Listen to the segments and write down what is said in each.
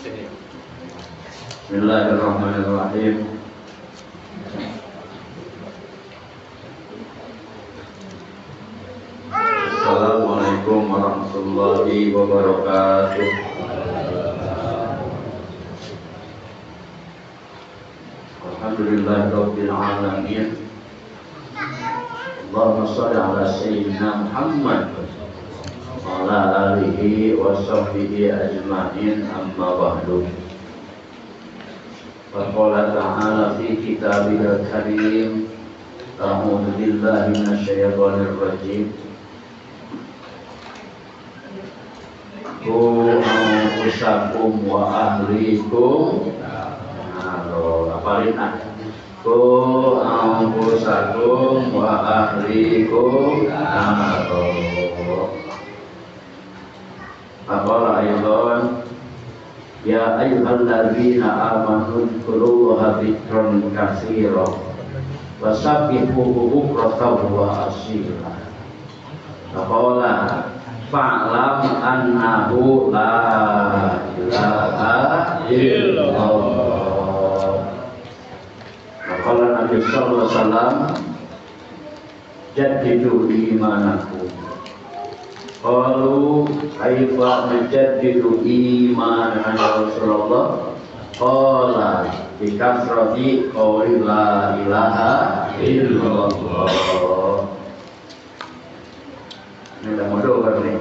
Bismillahirrahmanirrahim. Assalamualaikum warahmatullahi wabarakatuh. Alhamdulillahirabbil alamin. Allahumma shalli ala sayyidina Muhammad wa ala alihi wa sahbihi ajma'in, amma ba'du. Faqala ta'ala fi kitabihil karim, a'udzu billahi minasyaitonir rajim. Qu anfusakum wa ahlikum naro, apalin Qu anfusakum wa ahlikum naro. Faqala aydan ya ayyuhalladzina amanu dzkurullaha dzikran katsiran wasabbihuhu bukratan wa asila. Faqala fa'lam annahu la ilaha illallah. Faqala Nabi sallallahu alaihi wasallam jaddidu imanakum. Qalu kaifa nujaddidu imanana ya Rasulullah? Qala bi kasrati qouli la ilaha illallah. Ini udah modal kan nih.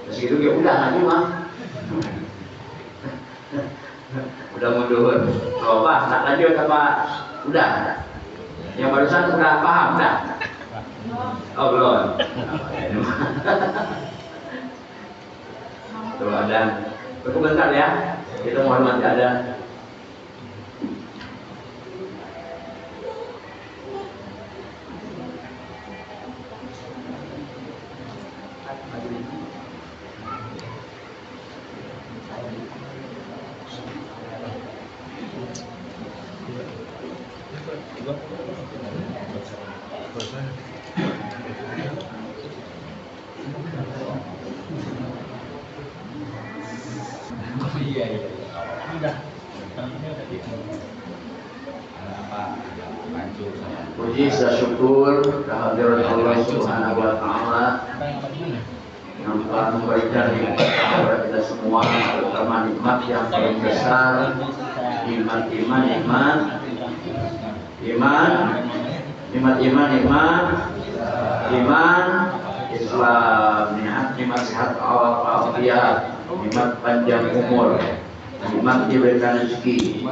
Terus gitu ya udah lagi mah. Udah modal. Oh Pak, tak lanjut apa? Udah. Yang barusan udah paham dah. Oh belum. Tuh ada. Tunggu bentar ya. Kita mohon nanti ada. Puji syukur kehadiran Allah Subhanahu wa taala yang telah memberikan nikmat kepada kita semua, terutama nikmat yang paling besar, nikmat iman Islam, nikmat sehat walafiat, nikmat panjang umur, nikmat diberikan rezeki,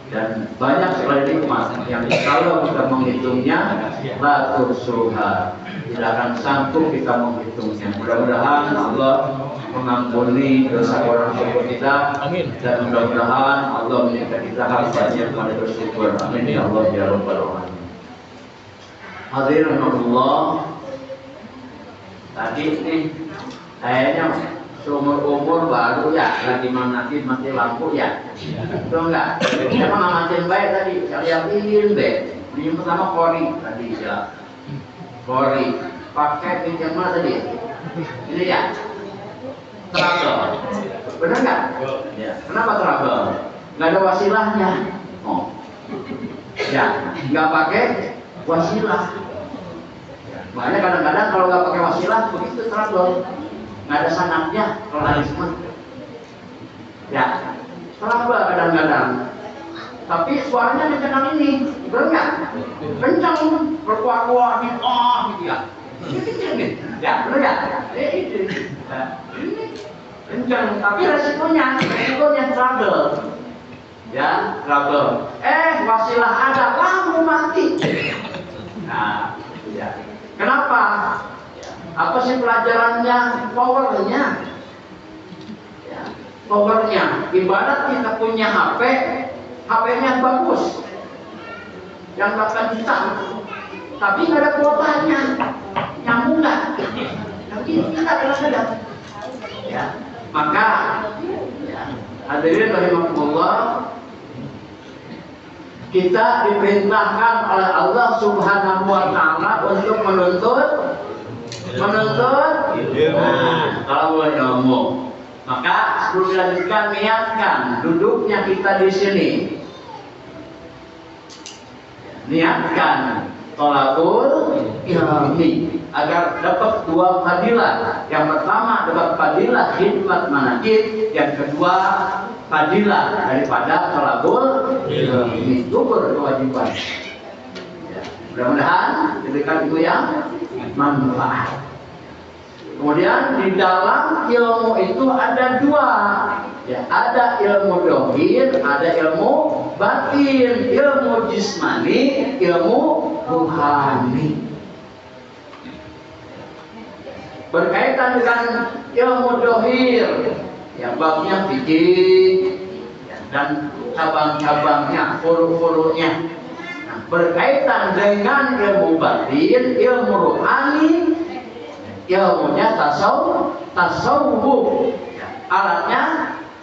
dan banyak sekali nikmat yang kalau kita menghitungnya la tuhsuha, tidak akan sanggup kita menghitungnya. Mudah-mudahan Allah mengampuni dosa orang tua kita. Amin. Dan mudah-mudahan Allah menjadikan kita hambanya pada bersyukur. Amin ya Allah ya Rabbal alamin. Hadirin Allah, tadi nih kayaknya seumur-umur baru ya lagi mati lampu ya. Itu enggak. Siapa ngamatin baik tadi? Saya yakin deh. Ini pertama kori tadi ya. Kori pakai pinjam mana tadi? Ini ya. Trouble. Benar nggak? Ya. Kenapa trouble? Nggak ada wasilahnya. Oh. Ya, nggak pakai wasilah. Makanya kadang-kadang kalau nggak pakai wasilah begitu trouble. Nggak ada sanadnya pluralisme. Ya, trouble kadang-kadang. Tapi suaranya kencang ini, benar nggak? Kencang, berkuah-kuah nih, oh gitu ya. Ini kencang nih, ya benar nggak? Ini kencang, tapi resikonya trouble. Ya, trouble. Wasilah ada, lampu mati. Nah, ya. Kenapa? Apa sih pelajarannya? Powernya. Ya, powernya. Ibarat kita punya HP, HP-nya bagus, yang 8 juta, tapi nggak ada kuotanya, nyambung nggak? Tapi kita kadang-kadang. Ya, maka ya, hadirin rahimakumullah, kita diperintahkan oleh Allah Subhanahu wa taala untuk menuntut Menuntut kalau ilmu. Maka sebelum dilanjutkan, niatkan duduknya kita di sini. Niatkan thalabul ilmi agar dapat dua fadilah. Yang pertama dapat fadilah khidmat manaqib, yang kedua fadilah daripada thalabul ilmi. Itu berkewajiban. Ya, mudah-mudahan diberikan itu yang manfaat. Kemudian di dalam ilmu itu ada dua, ya, ada ilmu dohir, ada ilmu batin, ilmu jismani, ilmu ruhani. Berkaitan dengan ilmu dohir, ya, babnya fikih dan cabang-cabangnya, furu-furunya. Nah, berkaitan dengan ilmu batin, ilmu ruhani, ilmunya tasawuf, alatnya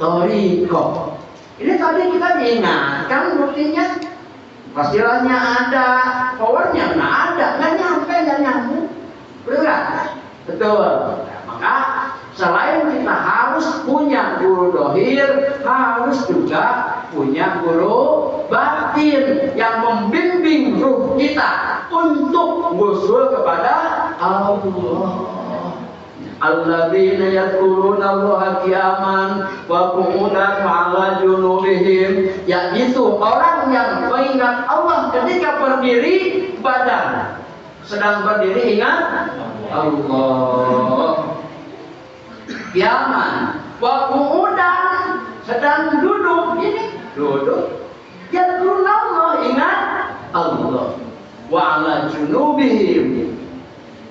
thariqah. Ini tadi kita diingatkan buktinya, wasilahnya ada, powernya nggak ada, nggak nyambung, berat, betul. Maka selain kita harus punya guru dohir, harus juga punya guru batin yang membimbing ruh kita untuk wusul kepada Allah. Alladzina yadhkuruna Allaha qiyaman wa qu'udan wa 'ala junubihim, yaitu orang yang mengingat Allah ketika berdiri badan. Sedang berdiri ingat Allah. Qiyaman wa qu'udan, sedang duduk, ini duduk. Yadhkuruna Allah, ingat Allah. Wa 'ala junubihim,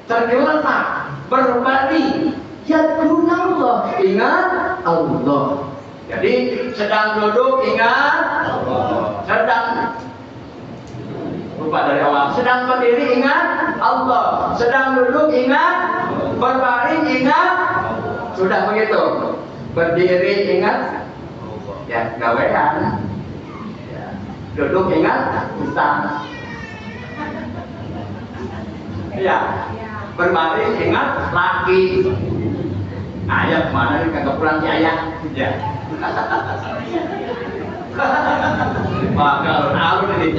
tergeletak berbalik, yadhkurunallah, ingat Allah. Jadi sedang duduk ingat Allah, sedang lupa dari awal, sedang berdiri ingat Allah, sedang duduk ingat, berbaring ingat, sudah begitu. Berdiri ingat, ya gawean, ya. Duduk ingat utang, ya. Berbaring ingat laki. Ayah kemana nih, kagak pulang si ayah? Ya. Bakal alun ini.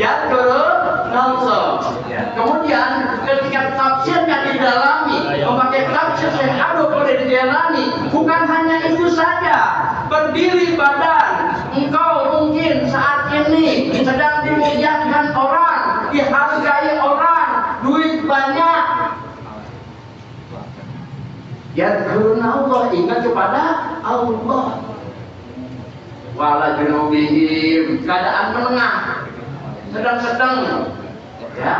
Ya turun langsung. Kemudian ketika tafsirnya didalami, memakai tafsir yang ada boleh dijalani. Bukan hanya itu saja. Berdiri badan, engkau mungkin saat ini sedang dimuliakan orang, dihargai orang, duit banyak. Yadhkuruna Allah, ingat kepada Allah. Wala junubihim, keadaan menengah, sedang-sedang, ya.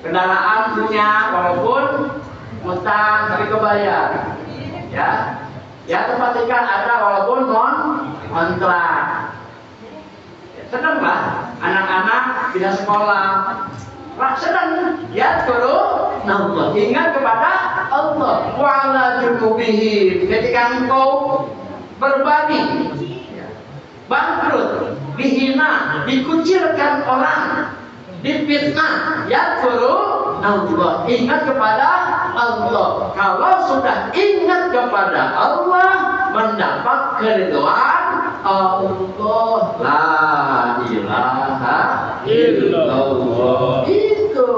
Kendaraan punya, walaupun utang tapi kebayar, ya. Ya, tempat ikan ada walaupun kontrak. Sedang lah, anak-anak tidak sekolah, sedang, ya, turun Allah, ingat kepada Allah. Wala junubihim, ketika engkau berbagi, bangkrut, dihina, dikucilkan orang, difitnah, ya turun Allah, ingat kepada Allah. Kalau sudah ingat kepada Allah, mendapat keridhaan Allah. La ilaha illallah. Itu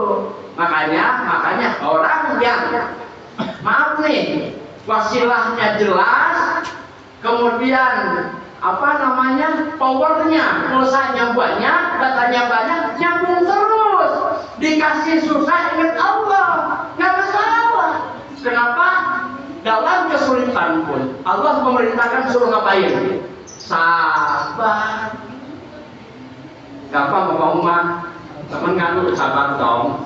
makanya orang yang, maaf nih, wasilahnya jelas, kemudian powernya, pulsanya banyak, datanya banyak, nyambung terus. Dikasih susah ingat Allah, nggak masalah. Kenapa? Dalam kesulitan pun Allah memerintahkan suruh ngapain? Sabar. Gampang ngomong mah, temen nganu sabar dong.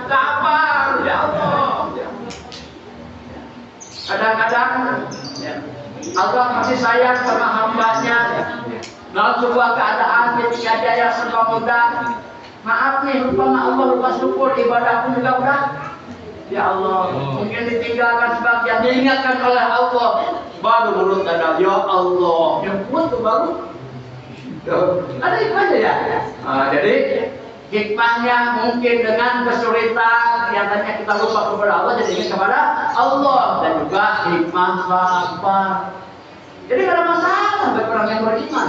Sabar, ya Allah. Kadang-kadang Allah masih sayang sama hambanya. Dalam sebuah keadaan ketika dia serba muda, maaf nih, lupa syukur, ibadahku juga udah, ya Allah, mungkin ditinggalkan sebagian, diingatkan oleh Allah, baru mulut ada, ya Allah, yang kuat tuh baru Ada hikmahnya ya. Jadi hikmahnya mungkin dengan kesulitan yang tadinya kita lupa kepada Allah jadi ingat kepada Allah, dan juga hikmah sabar. Jadi tidak ada masalah bagi orang yang beriman.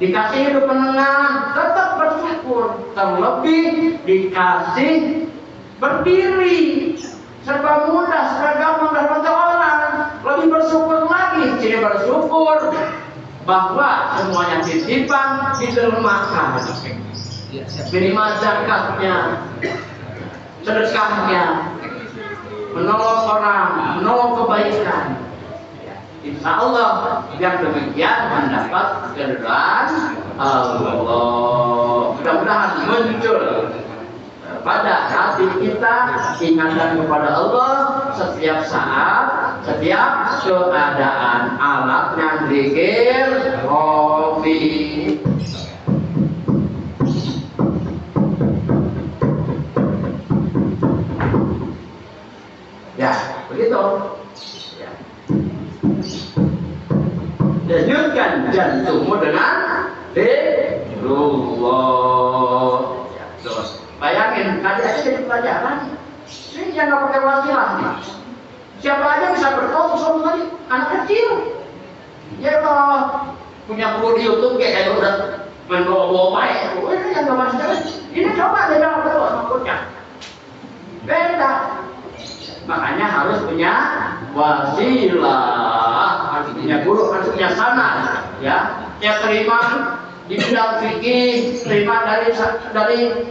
Dikasih hidup menenang, tetap bersyukur. Terlebih dikasih berdiri, serba mudah, serba gampang dan bantu orang. Lebih bersyukur lagi, jadi bersyukur bahwa semuanya titipan ditermakan. Minimal zakatnya, sedekahnya, menolong orang, menolong kebaikan. Insya Allah yang demikian mendapat keridhaan Allah. Mudah-mudahan muncul pada hati kita ingatan kepada Allah setiap saat, setiap keadaan. Alatnya zikir Robi. Ya, begitu. Denyutkan jantungmu dengan zikrullah. Bayangin, tadi aja jadi pelajaran. Ini yang nggak pakai wasilah nih. Siapa aja bisa bertemu sama tadi anak kecil. Ya kalau punya guru di YouTube kayak udah main bawa baik, ini yang nggak masuk. Ini coba dia jangan berdoa sama bocah. Beda. Makanya harus punya wasilah, harus punya guru, harus punya sanad, ya. Yang terima di bidang fikih, terima dari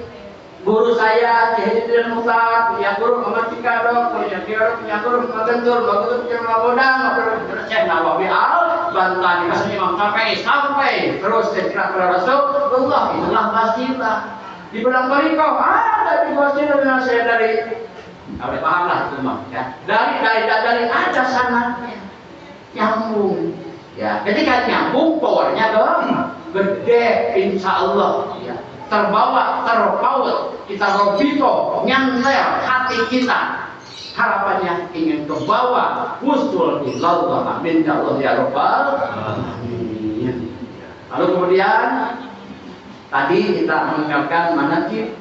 guru saya, Kiai Hidayat Mukhtar, punya guru Muhammad Cikadok, punya guru Magentur, punya Mabodang, punya Syekh Nawawi Al Bantani, kasih Imam sampai terus cerita kepada Rasulullah. Itulah wasilah. Di bidang tarikah ada di wasilah dengan saya dari. Kalau paham lah itu mah, ya. Dari ada sanadnya, nyambung, ya. Ketika nyambung, powernya dong gede, insya Allah, ya. Terbawa, terpaut, kita robito, nyantel hati kita. Harapannya ingin ke bawah, wusul ilallah, amin ya Allah ya Rabbal alamin. Lalu kemudian tadi kita mendengarkan manaqib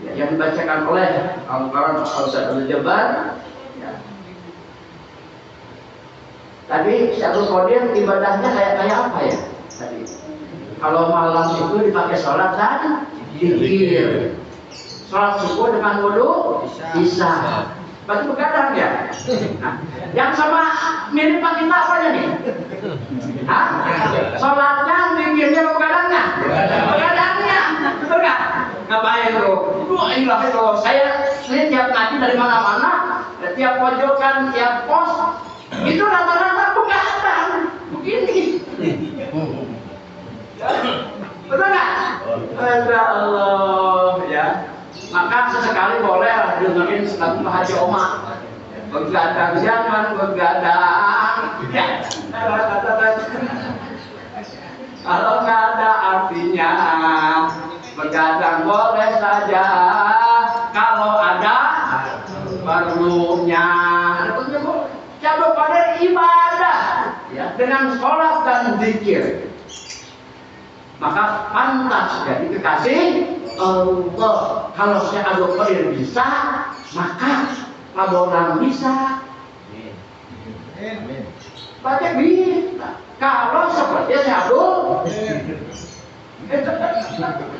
yang dibacakan oleh Al-Quran Al-Ustaz Al-Jabar, ya. Tadi Syaikhul Qadir ibadahnya kayak apa ya tadi? Kalau malam itu dipakai sholat dan zikir, sholat subuh dengan wudu bisa. Berarti begadang ya. Nah, yang sama mirip Pak kita apanya nih? Hah? Sholatnya, zikirnya, begadangnya? Begadangnya, betul nggak? Ngapain tuh? Inilah itu. Saya ini tiap ngaji dari mana-mana, tiap pojokan, tiap pos, itu rata-rata begadang. Begini. Betul nggak? Masya Allah, ya. Maka sesekali boleh dengerin lagu Pak Haji Omar. Begadang jangan begadang. Ya. Kalau nggak ada artinya, begadang boleh saja. Kalau ada perlunya. Coba pada ibadah, ya, dengan sholat dan zikir. Maka pantas jadi kekasih Allah. Kalau saya Abdul Qadir bisa, maka Mabolang bisa. Baca bisa. Kalau seperti saya Abdul,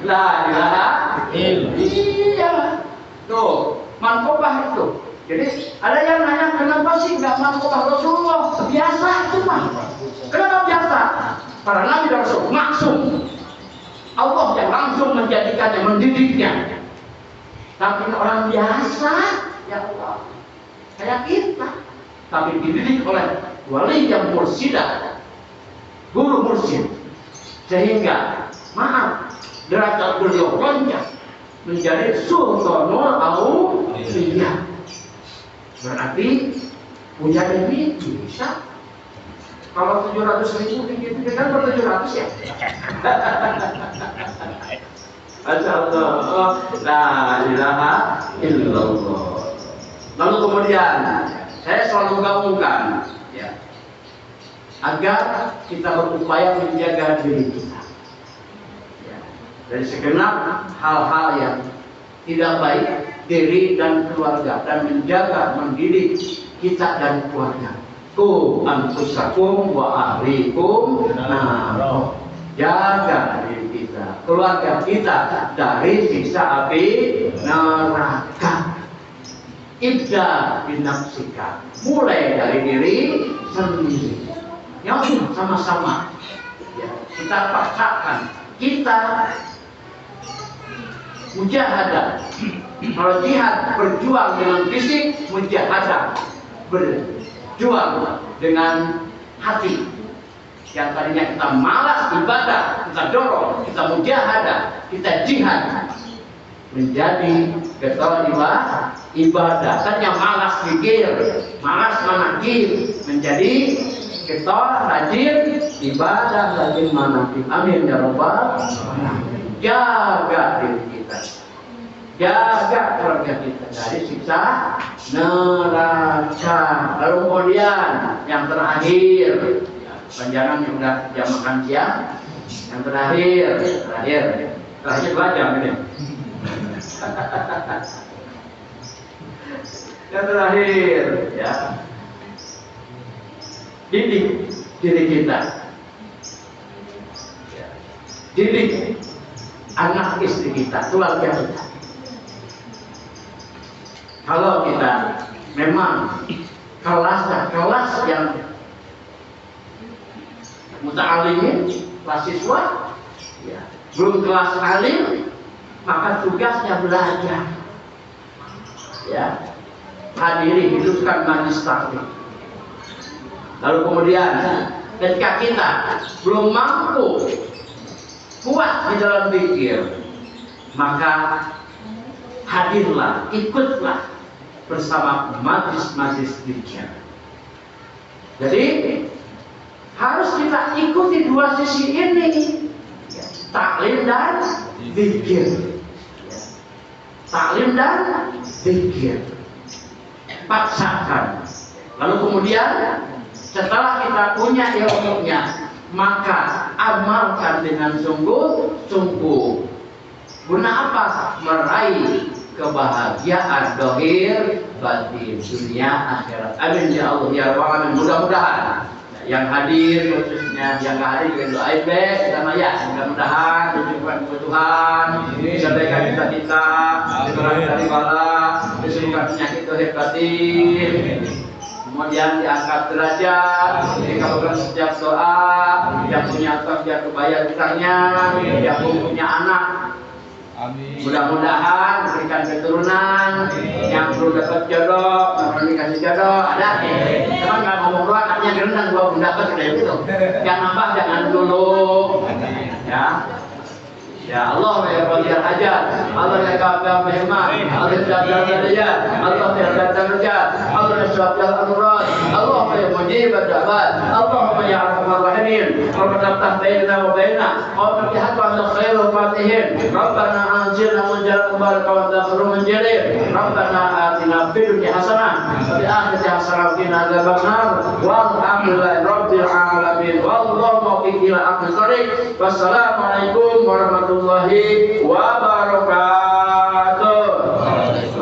la ilaha illallah. Tuh, mankobah itu. Jadi ada yang nanya kenapa sih nggak mankobah Rasulullah? Biasa itu mah. Kenapa biasa? Para nabi dan rasul maksum. Allah yang langsung menjadikannya, mendidiknya. Tapi orang biasa, ya Allah, kayak kita. Tapi dididik oleh wali yang mursidah, guru mursid, sehingga maaf derajat beliau lonjak menjadi sultanul auliya. Berarti punya duit bisa. Kalau 700.000 tinggi kan per 700 ya. Masya Allah, la ilaha illallah. Lalu kemudian saya selalu gabungkan, ya. agar kita berupaya menjaga diri kita dari segenap hal-hal yang tidak baik diri dan keluarga, dan menjaga mendidik kita dan keluarga. Ku anfusakum wa ahlikum naro. Jaga diri kita, keluarga kita dari siksa api neraka. Ibda binafsika, mulai dari diri sendiri. Yang sama-sama ya, kita paksakan, kita mujahadah. Kalau jihad berjuang dengan fisik, mujahadah berjuang dengan hati. Yang tadinya kita malas ibadah, kita dorong, kita mujahadah, kita jihad menjadi getol ibadah. Tadinya malas pikir, malas manakir, menjadi getol rajin ibadah, rajin manakir. Amin ya rabbal alamin. Jaga diri kita, jaga keluarga kita dari siksa neraka. Lalu kemudian yang terakhir, panjangan yang udah jam makan siang, yang terakhir 2 jam ini. Yang terakhir ya, didik diri kita, didik anak istri kita, keluarga kita. Kalau kita memang kelas yang muta'alimin, kelas siswa ya, belum kelas alim, maka tugasnya belajar ya, hadiri, hidupkan majlis taklim. Lalu kemudian ketika kita belum mampu kuat di dalam pikir, maka hadirlah, ikutlah bersama majlis-majlis pikir. Jadi harus kita ikuti dua sisi ini, taklim dan zikir. Taklim dan zikir, paksakan. Lalu kemudian setelah kita punya ilmunya, maka amalkan dengan sungguh-sungguh. Guna apa? Meraih kebahagiaan dohir batin, dunia akhirat. Amin ya Allah ya Rabbal alamin. Mudah-mudahan yang hadir khususnya, yang nggak hadir juga doain deh sama ya, mudah-mudahan tujuan kebutuhan, disampaikan cita-cita, dikurangi dari bala, disembuhkan penyakit dohir batin, kemudian diangkat derajat, dikabulkan setiap doa, yang punya utang biar kebayar utangnya, yang punya anak mudah-mudahan berikan keturunan, yang belum dapat jodoh, yang dikasih jodoh, ada. Cuman nggak ngomong doang, artinya gerendang gua belum dapat kayak gitu. Yang nambah jangan dulu, ya. Ya Allah ya Qadir Hajat, Allah ya Kafir Mahimah, Allah ya Jabal Darajat, Allah ya Jabal Darajat, Allah ya Jabal Amrat, Allah ya Mujib Ad-Da'wat, Allah ya Arhamar Rahimin, Rabbana ftah bainana wa baina qawmin bihaqqin khairul fatihin, Rabbana anzilna munjalan mubaraka wa dakhilul munjalin, Rabbana atina fid dunya hasanah wa fil akhirati hasanah wa qina adzabannar, walhamdulillahi rabbil alamin, wallahu muwaffiq ila aqwamit thoriq. Wassalamualaikum warahmatullahi wabarakatuh.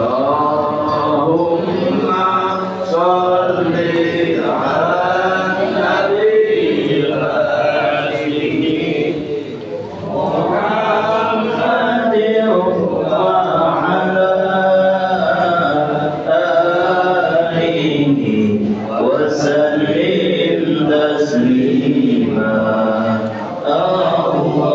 Allahumma sholli ala nabiyil karim Muhammadin wa ala alihi wa sallim taslima. Allahumma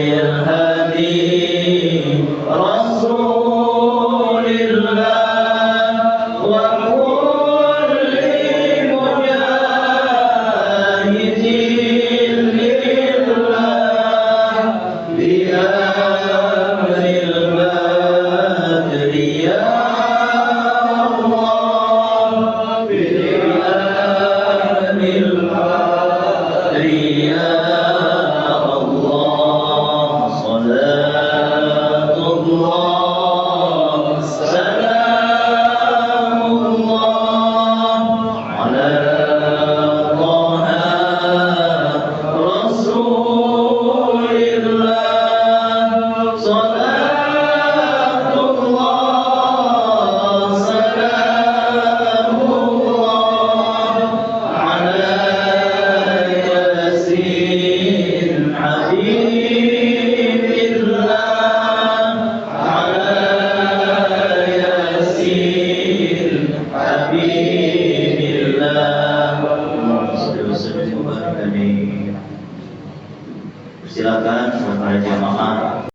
الهدي